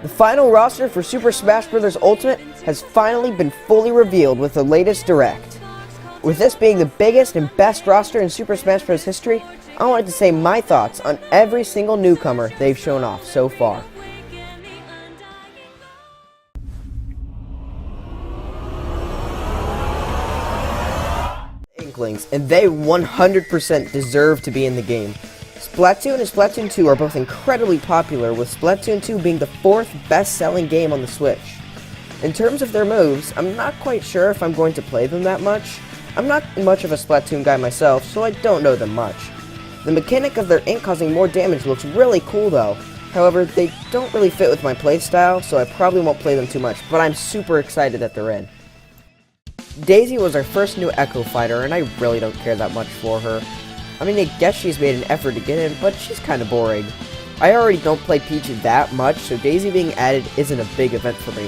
The final roster for Super Smash Bros. Ultimate has finally been fully revealed with the latest Direct. With this being the biggest and best roster in Super Smash Bros. History, I wanted to say my thoughts on every single newcomer they've shown off so far. Inklings, and they 100% deserve to be in the game. Splatoon and Splatoon 2 are both incredibly popular, with Splatoon 2 being the 4th best-selling game on the Switch. In terms of their moves, I'm not quite sure if I'm going to play them that much. I'm not much of a Splatoon guy myself, so I don't know them much. The mechanic of their ink causing more damage looks really cool though. However, they don't really fit with my playstyle, so I probably won't play them too much, but I'm super excited that they're in. Daisy was our first new Echo fighter, and I really don't care that much for her. I mean, I guess she's made an effort to get in, but she's kinda boring. I already don't play Peach that much, so Daisy being added isn't a big event for me.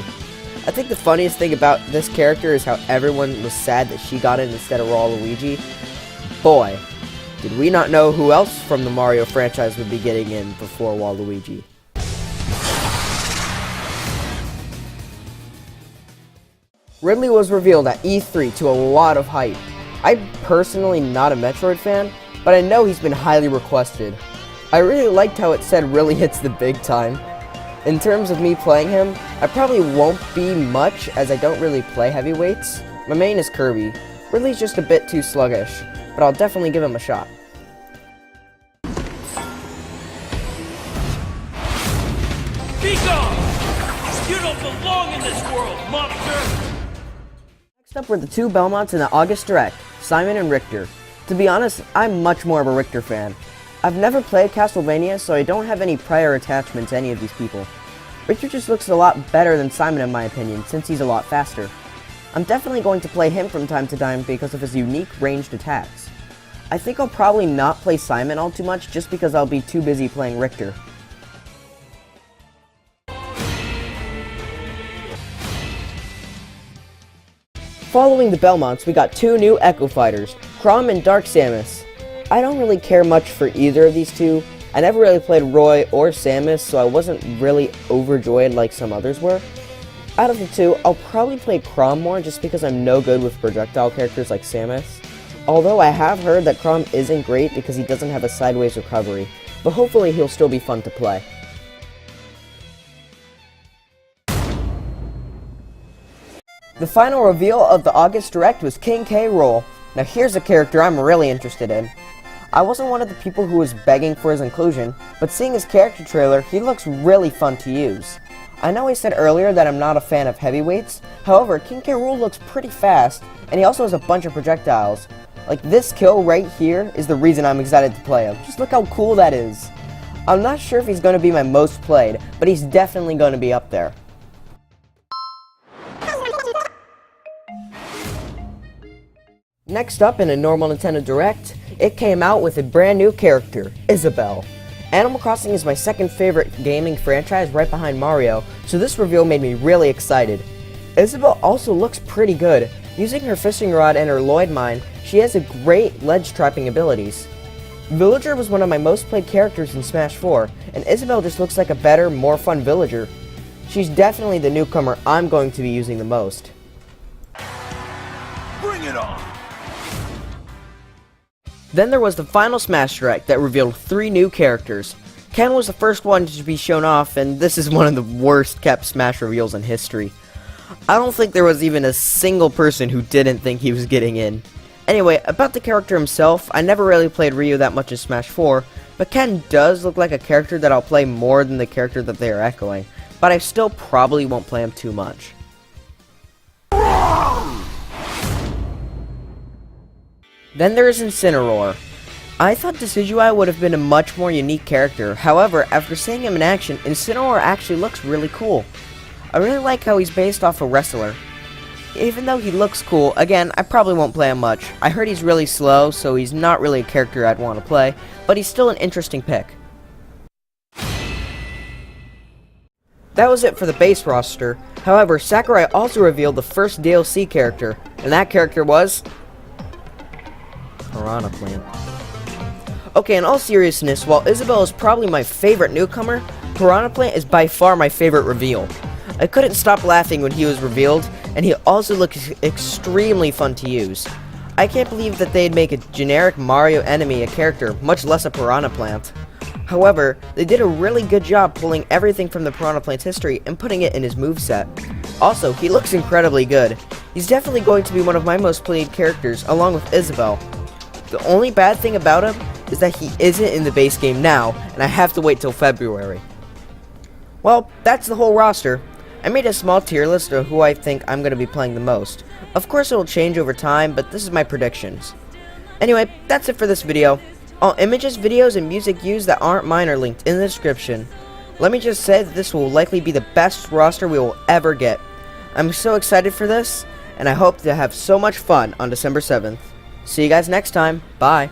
I think the funniest thing about this character is how everyone was sad that she got in instead of raw Luigi. Boy, did we not know who else from the Mario franchise would be getting in before Waluigi. Ridley was revealed at E3 to a lot of hype. I'm personally not a Metroid fan, but I know he's been highly requested. I really liked how it said really hits the big time. In terms of me playing him, I probably won't be much as I don't really play heavyweights. My main is Kirby. Ridley's just a bit too sluggish, but I'll definitely give him a shot. Be gone! You don't belong in this world, monster! Next up were the two Belmonts in the August Direct, Simon and Richter. To be honest, I'm much more of a Richter fan. I've never played Castlevania, so I don't have any prior attachment to any of these people. Richter just looks a lot better than Simon in my opinion, since he's a lot faster. I'm definitely going to play him from time to time because of his unique ranged attacks. I think I'll probably not play Simon all too much just because I'll be too busy playing Richter. Following the Belmonts, we got two new Echo Fighters, Chrom and Dark Samus. I don't really care much for either of these two. I never really played Roy or Samus, so I wasn't really overjoyed like some others were. Out of the two, I'll probably play Chrom more just because I'm no good with projectile characters like Samus. Although I have heard that Chrom isn't great because he doesn't have a sideways recovery, but hopefully he'll still be fun to play. The final reveal of the August Direct was King K. Rool. Now here's a character I'm really interested in. I wasn't one of the people who was begging for his inclusion, but seeing his character trailer, he looks really fun to use. I know I said earlier that I'm not a fan of heavyweights, however, King K. Rool looks pretty fast, and he also has a bunch of projectiles. Like this kill right here is the reason I'm excited to play him. Just look how cool that is. I'm not sure if he's going to be my most played, but he's definitely going to be up there. Next up in a normal Nintendo Direct, it came out with a brand new character, Isabel. Animal Crossing is my second favorite gaming franchise right behind Mario, so this reveal made me really excited. Isabel also looks pretty good. Using her fishing rod and her Lloyd mine, she has a great ledge trapping abilities. Villager was one of my most played characters in Smash 4, and Isabel just looks like a better, more fun villager. She's definitely the newcomer I'm going to be using the most. Bring it on! Then there was the final Smash Direct that revealed 3 new characters. Ken was the first one to be shown off, and this is one of the worst kept Smash reveals in history. I don't think there was even a single person who didn't think he was getting in. Anyway, about the character himself, I never really played Ryu that much in Smash 4, but Ken does look like a character that I'll play more than the character that they are echoing, but I still probably won't play him too much. Then there is Sinor. I thought Decidueye would have been a much more unique character, however, after seeing him in action, Sinor actually looks really cool. I really like how he's based off a wrestler. Even though he looks cool, again, I probably won't play him much. I heard he's really slow, so he's not really a character I'd want to play, but he's still an interesting pick. That was it for the base roster. However, Sakurai also revealed the first DLC character, and that character was Murano Plan. Okay, in all seriousness, while Isabel is probably my favorite newcomer, Murano Plan is by far my favorite reveal. I couldn't stop laughing when he was revealed, and he also looks extremely fun to use. I can't believe that they'd make a generic Mario enemy a character, much less a Piranha Plant. However, they did a really good job pulling everything from the Piranha Plant's history and putting it in his moveset. Also, he looks incredibly good. He's definitely going to be one of my most played characters, along with Isabel. The only bad thing about him is that he isn't in the base game now, and I have to wait till February. Well, that's the whole roster. I made a small tier list of who I think I'm going to be playing the most. Of course it will change over time, but this is my predictions. Anyway, that's it for this video. All images, videos, and music used that aren't mine are linked in the description. Let me just say that this will likely be the best roster we will ever get. I'm so excited for this, and I hope to have so much fun on December 7th. See you guys next time. Bye.